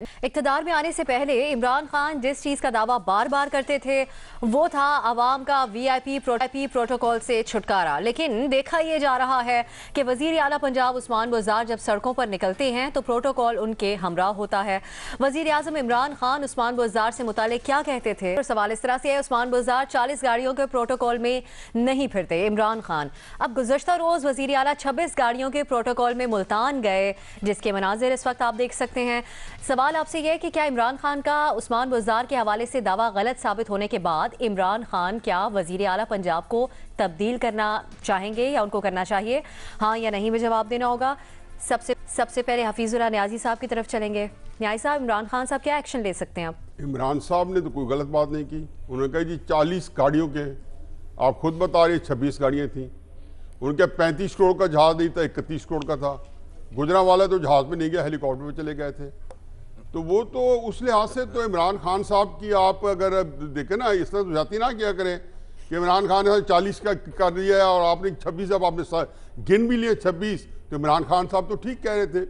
इक़्तिदार में आने से पहले इमरान खान जिस चीज़ का दावा बार बार करते थे वो था आवाम का वीआईपी प्रोटोकॉल से छुटकारा। लेकिन देखा यह जा रहा है कि वज़ीर आला पंजाब उस्मान बुज़दार जब सड़कों पर निकलते हैं तो प्रोटोकॉल उनके हमरा होता है। वज़ीर आज़म इमरान खान उस्मान बुज़दार से मुतालिक क्या कहते थे? और सवाल इस तरह से है, उस्मान बुज़दार 40 गाड़ियों के प्रोटोकॉल में नहीं फिरते। इमरान खान अब गुज़श्ता रोज़ वज़ीर आला 26 गाड़ियों के प्रोटोकॉल में मुल्तान गए, जिसके मनाजिर इस वक्त आप देख सकते हैं। सवाल आपसे यह कि क्या इमरान खान का उस्मान बुज़दार के हवाले से दावा गलत साबित होने के बाद इमरान खान क्या वज़ीर आला पंजाब को तब्दील करना चाहेंगे या उनको करना चाहिए? हाँ या नहीं में जवाब देना होगा। सबसे पहले हफीजुल्लाह न्याजी साहब की तरफ चलेंगे। न्याजी साहब, इमरान खान साहब क्या एक्शन ले सकते हैं? अब इमरान साहब ने तो कोई गलत बात नहीं की। उन्होंने कहा जी 40 गाड़ियों के, आप खुद बता रहे 26 गाड़ियाँ थी। उनके 35 करोड़ का जहाज नहीं था, 31 करोड़ का था। गुजरांवाला तो जहाज में नहीं गया, हेलीकॉप्टर में चले गए थे। तो वो तो उस लिहाज से तो इमरान खान साहब की आप अगर देखें ना, इस तरह तो जाती ना किया करें कि इमरान खान ने 40 का कर दिया है और आपने 26, अब आपने गिन भी लिए 26, तो इमरान खान साहब तो ठीक कह रहे थे।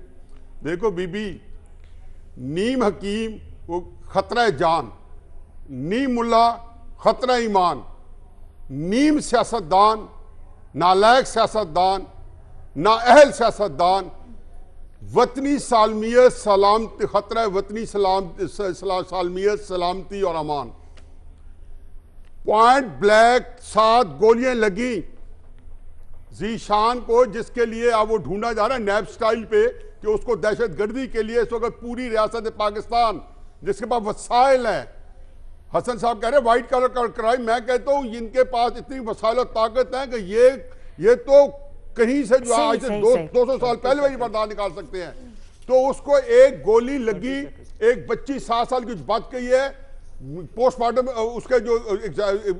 देखो बीबी, नीम हकीम वो खतरा जान, नीम मुल्ला खतरा ईमान, नीम सियासतदान नालायक सियासतदान, नाअहल सियासतदान, वतनी सालमियत सलामती खतरा वतनी सालमियत सलामती और अमान। पॉइंट ब्लैक 7 गोलियां लगी जीशान को, जिसके लिए अब वो ढूंढा जा रहा है नैब स्टाइल पे कि उसको दहशतगर्दी के लिए इस वक्त पूरी रियासत पाकिस्तान जिसके पास वसाइल हैं। हसन साहब कह रहे व्हाइट कलर क्राइम, मैं कहता हूं इनके पास इतनी वसाइल और ताकत है कि ये तो कहीं से जो आज से 200 साल पहले वही बर्दाश्त निकाल सकते हैं। तो उसको एक गोली लगी, एक बच्ची 7 साल की बात कही है, पोस्टमार्टम उसके जो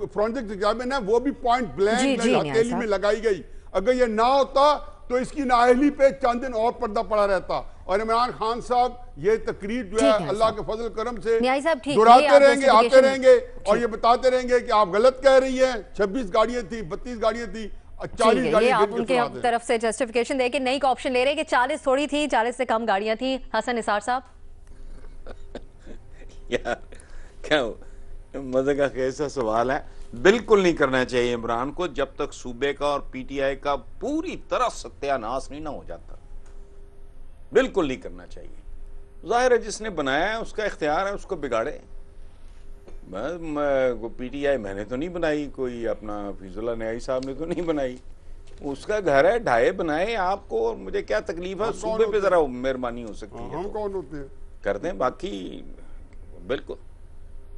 फोरेंसिक एग्जामिन है वो भी पॉइंट ब्लैंक हथेली में लगाई गई। अगर ये ना होता तो इसकी नाअहली पे चंद दिन और पर्दा पड़ा रहता। और इमरान खान साहब ये तकरीर जो है अल्लाह के फजल करम से दोहराते रहेंगे, आते रहेंगे और ये बताते रहेंगे कि आप गलत कह रही हैं। 26 गाड़ियां थी, 32 गाड़ियां थी, 40 गाड़ियां। आप उनके तरफ से जस्टिफिकेशन देके नई का ऑप्शन ले रहे हैं कि 40 थोड़ी थी, 40 से कम गाड़ियां थी। हसन निसार साहब, यार क्या मजे का कैसा सवाल है। बिल्कुल नहीं करना चाहिए इमरान को जब तक सूबे का और पीटीआई का पूरी तरह सत्यानाश नहीं ना हो जाता। बिल्कुल नहीं करना चाहिए। जाहिर है जिसने बनाया है उसका इख्तियार है, उसको बिगाड़े। मैं पीटीआई मैंने तो नहीं बनाई, कोई अपना हफीजुल्लाह न्याजी साहब ने तो नहीं बनाई, उसका घर है, ढाए बनाए। आपको और मुझे क्या तकलीफ है? सूबे पे जरा मेहरबानी हो सकती है, हम कौन होते हैं कर दें। बाकी बिल्कुल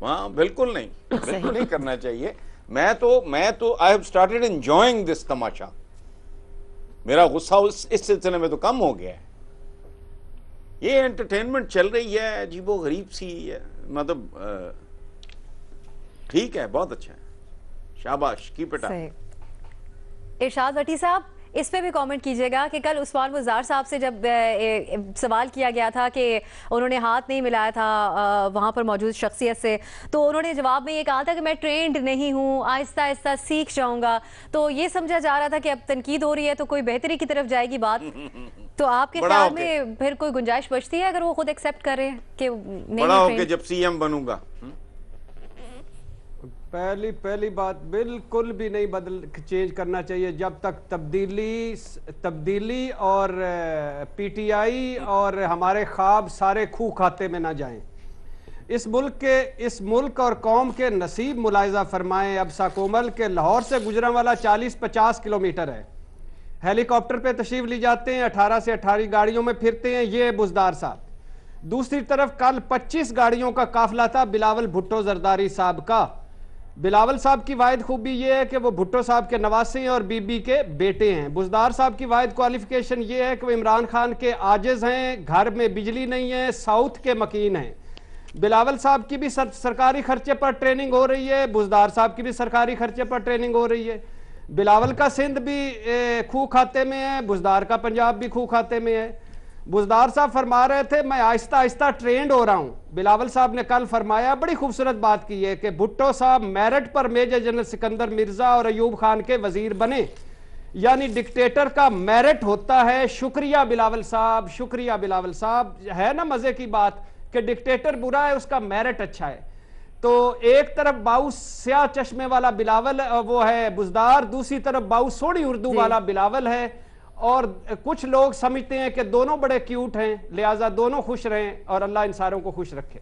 हाँ, बिल्कुल नहीं करना चाहिए। मैं तो I have started enjoying this tamasha. मेरा गुस्सा इस सिलसिले में तो कम हो गया है। ये एंटरटेनमेंट चल रही है अजीबो गरीब सी है, मतलब ठीक है, बहुत अच्छा है, शाबाश, कीप इट अप। इरशाद भट्टी साहब, इस पे भी कमेंट कीजिएगा कि कल उस्मान बुज़दार साहब से जब सवाल किया गया था कि उन्होंने हाथ नहीं मिलाया था वहाँ पर मौजूद शख्सियत से, तो उन्होंने जवाब में ये कहा था कि मैं ट्रेंड नहीं हूँ, आहिस्ता आहिस्ता सीख जाऊँगा। तो ये समझा जा रहा था कि अब तनकीद हो रही है तो कोई बेहतरी की तरफ जाएगी बात। तो आपके ख्याल में फिर कोई गुंजाइश बचती है अगर वो खुद एक्सेप्ट कर रहे हैं कि नहीं, बड़ा होके जब सीएम बनूंगा? पहली बात, बिल्कुल भी नहीं चेंज करना चाहिए जब तक तब्दीली और पीटीआई और हमारे ख्वाब सारे खूह खाते में ना जाएं। इस मुल्क और कौम के नसीब मुलायजा फरमाएं। अब साकोमल के लाहौर से गुजरांवाला 40-50 किलोमीटर है। हेलीकॉप्टर पे तशरीफ ली जाते हैं, 18 से 18 गाड़ियों में फिरते हैं ये बुज़दार साहब। दूसरी तरफ कल 25 गाड़ियों का काफिला था बिलावल भुट्टो जरदारी साहब का। बिलावल साहब की वाहिद खूबी यह है कि वो भुट्टो साहब के नवासे हैं और बीबी के बेटे हैं। बुज़दार साहब की वाहिद क्वालिफिकेशन ये है कि वो इमरान खान के आजिज हैं, घर में बिजली नहीं है, साउथ के मकीन हैं। बिलावल साहब की भी सरकारी खर्चे पर ट्रेनिंग हो रही है, बुज़दार साहब की भी सरकारी खर्चे पर ट्रेनिंग हो रही है। बिलावल का सिंध भी खूह खाते में है, बुज़दार का पंजाब भी खूह खाते में है। बुज़दार साहब फरमा रहे थे मैं आहिस्ता आहिस्ता ट्रेंड हो रहा हूं। बिलावल साहब ने कल फरमाया, बड़ी खूबसूरत बात की है कि भुट्टो साहब मेरिट पर मेजर जनरल सिकंदर मिर्जा और अयूब खान के वजीर बने, यानी डिक्टेटर का मेरिट होता है। शुक्रिया बिलावल साहब, शुक्रिया बिलावल साहब। है ना मजे की बात कि डिक्टेटर बुरा है, उसका मेरिट अच्छा है। तो एक तरफ बाऊ स्याह चश्मे वाला बिलावल वो है बुजदार, दूसरी तरफ बाऊ सोड़ी उर्दू वाला बिलावल है। और कुछ लोग समझते हैं कि दोनों बड़े क्यूट हैं, लिहाजा दोनों खुश रहें और अल्लाह इन सारों को खुश रखे।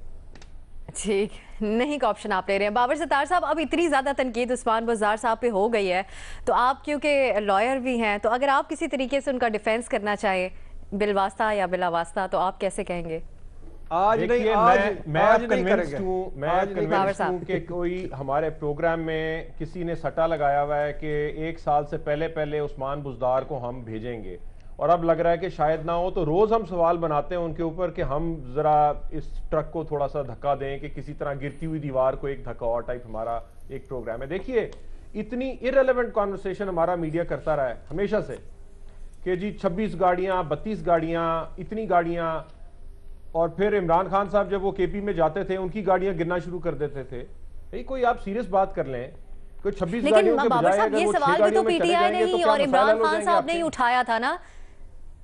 ठीक, नहीं का ऑप्शन आप ले रहे हैं। बाबर सत्तार साहब, अब इतनी ज्यादा तनकीद उस्मान बुज़दार साहब पे हो गई है, तो आप क्योंकि लॉयर भी हैं, तो अगर आप किसी तरीके से उनका डिफेंस करना चाहें बिलवास्ता या बिलावास्ता, तो आप कैसे कहेंगे? आज नहीं, आज नहीं करेंगे। मैं कन्विंस्ड हूं कि कोई हमारे प्रोग्राम में किसी ने सट्टा लगाया हुआ है कि 1 साल से पहले उस्मान बुज़दार को हम भेजेंगे, और अब लग रहा है कि शायद ना हो। तो रोज हम सवाल बनाते हैं उनके ऊपर कि हम जरा इस ट्रक को थोड़ा सा धक्का दें, कि किसी तरह गिरती हुई दीवार को एक धक्का और टाइप हमारा एक प्रोग्राम है। देखिए, इतनी इररिलेवेंट कॉन्वर्सेशन हमारा मीडिया करता रहा है हमेशा से कि जी 26 गाड़ियां, 32 गाड़ियां, इतनी गाड़ियां। और फिर इमरान खान साहब जब वो केपी में जाते थे, उनकी गाड़ियां गिरना शुरू कर देते थे। भाई कोई आप सीरियस बात कर लें, कोई 26 गाड़ियों के बजाय अगर वो 6 गाड़ियों में चले जाएंगे तो क्या और मसाइल इमरान हो खान जाएंगे साहब ने ही आपके? उठाया था ना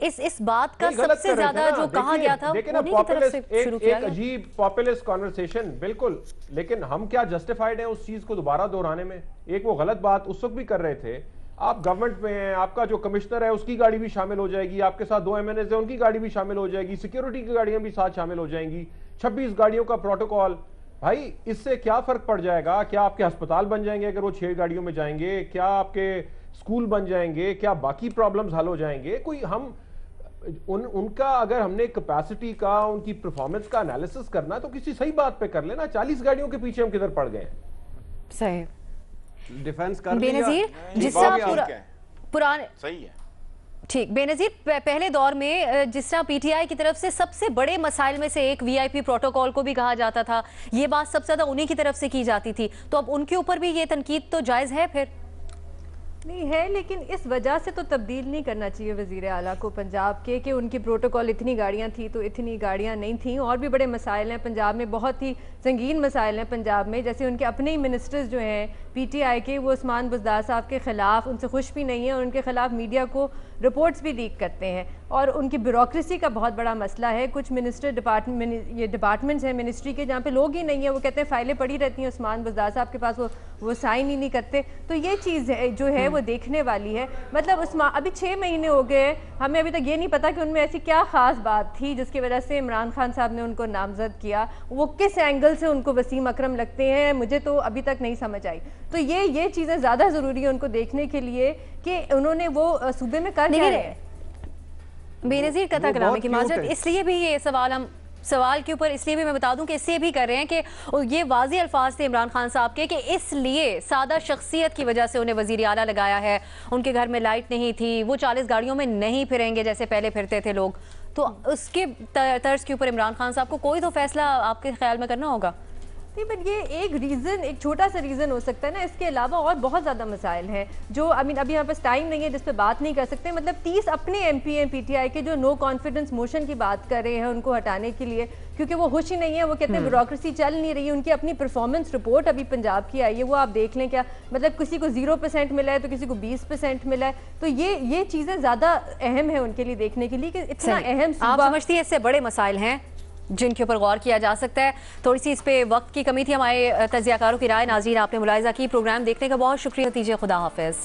इस बात का नहीं, गलत सबसे कर रहे थे ज्यादा ना। जो कहा गया था देखिए ना, उन्हीं की तरफ से पॉपुलिस्ट शुरू किया एक गया। अजीब पॉपुलिस्ट कॉन्वर्सेशन, बिल्कुल। लेकिन हम क्या जस्टिफाइड हैं उस चीज को दोबारा दोहराने में? एक वो गलत बात उस वक्त भी कर रहे थे, आप गवर्नमेंट में हैं, आपका जो कमिश्नर है उसकी गाड़ी भी शामिल हो जाएगी, आपके साथ 2 MNAs हैं उनकी गाड़ी भी शामिल हो जाएगी, सिक्योरिटी की गाड़ियां भी साथ शामिल हो जाएंगी, 26 गाड़ियों का प्रोटोकॉल। भाई इससे क्या फर्क पड़ जाएगा? क्या आपके अस्पताल बन जाएंगे अगर वो 6 गाड़ियों में जाएंगे? क्या आपके स्कूल बन जाएंगे? क्या बाकी प्रॉब्लम्स हल हो जाएंगे? कोई हम उनका अगर हमने कैपेसिटी का, उनकी परफॉर्मेंस का एनालिसिस करना तो किसी सही बात पे कर लेना। 40 गाड़ियों के पीछे हम किधर पड़ गए हैं? सही। डिफेंस कर बेनजीर, जिस बात तरह ठीक है, पुराने सही है। ठीक, बेनजीर, पहले दौर में जिस तरह पीटीआई की तरफ से सबसे बड़े मसाइल में से एक वीआईपी प्रोटोकॉल को भी कहा जाता था, ये बात सबसे ज्यादा उन्हीं की तरफ से की जाती थी, तो अब उनके ऊपर भी ये तनकीद तो जायज है फिर? नहीं है, लेकिन इस वजह से तो तब्दील नहीं करना चाहिए वज़ीर आला को पंजाब के कि उनकी प्रोटोकॉल इतनी गाड़ियां थी तो इतनी गाड़ियां नहीं थी। और भी बड़े मसाइल हैं पंजाब में, बहुत ही संगीन मसाइल हैं पंजाब में। जैसे उनके अपने ही मिनिस्टर्स जो हैं पीटीआई के, वो उस्मान बुज़दार साहब के ख़िलाफ़, उनसे खुश भी नहीं है और उनके ख़िलाफ़ मीडिया को रिपोर्ट्स भी लीक करते हैं। और उनकी ब्यूरोक्रेसी का बहुत बड़ा मसला है। कुछ मिनिस्टर डिपार्टमेंट्स हैं मिनिस्ट्री के जहाँ पे लोग ही नहीं है, वो कहते हैं फाइलें पड़ी रहती हैं उस्मान बुज़दार साहब के पास, वो साइन ही नहीं करते। तो ये चीज़ जो है वो देखने वाली है। मतलब उस्मान, अभी 6 महीने हो गए, हमें अभी तक ये नहीं पता कि उनमें ऐसी क्या ख़ास बात थी जिसकी वजह से इमरान खान साहब ने उनको नामजद किया। वो किस एंगल से उनको वसीम अकरम लगते हैं, मुझे तो अभी तक नहीं समझ आई। तो ये चीज़ें ज़्यादा ज़रूरी है उनको देखने के लिए कि उन्होंने वो सूबे में कर क्या रहे हैं। बेनजीर, कथा कलामे की माजरत, इसलिए भी ये सवाल के ऊपर इसलिए भी मैं बता दूं कि इसलिए भी कर रहे हैं कि ये वाज़ेह अल्फाज थे इमरान खान साहब के कि इसलिए सादा शख्सियत की वजह से उन्हें वज़ीर आला लगाया है। उनके घर में लाइट नहीं थी, वो 40 गाड़ियों में नहीं फिरेंगे जैसे पहले फिरते थे लोग। तो उसके तर्ज के ऊपर इमरान खान साहब को कोई तो फैसला आपके ख्याल में करना होगा। नहीं, बट ये एक रीज़न, एक छोटा सा रीज़न हो सकता है ना। इसके अलावा और बहुत ज़्यादा मसाइल हैं जो अभी यहाँ पास टाइम नहीं है जिस पे बात नहीं कर सकते। मतलब 30 अपने MP हैं पीटीआई के जो नो कॉन्फिडेंस मोशन की बात कर रहे हैं उनको हटाने के लिए, क्योंकि वो खुश ही नहीं है। वो कहते हैं ब्यूरोक्रेसी चल नहीं रही। उनकी अपनी परफॉर्मेंस रिपोर्ट अभी पंजाब की आई है, वो आप देख लें। क्या मतलब किसी को 0% मिला है तो किसी को 20% मिला है। तो ये चीज़ें ज़्यादा अहम है उनके लिए देखने के लिए कि इतना अहम आप समझती है इससे बड़े मसाइल हैं जिनके ऊपर गौर किया जा सकता है। थोड़ी सी इस पे वक्त की कमी थी। हमारे तजियाकारों की राय नाज़रीन आपने मुलाहिजा की। प्रोग्राम देखने का बहुत शुक्रिया। नतीजे खुदा हाफिज़।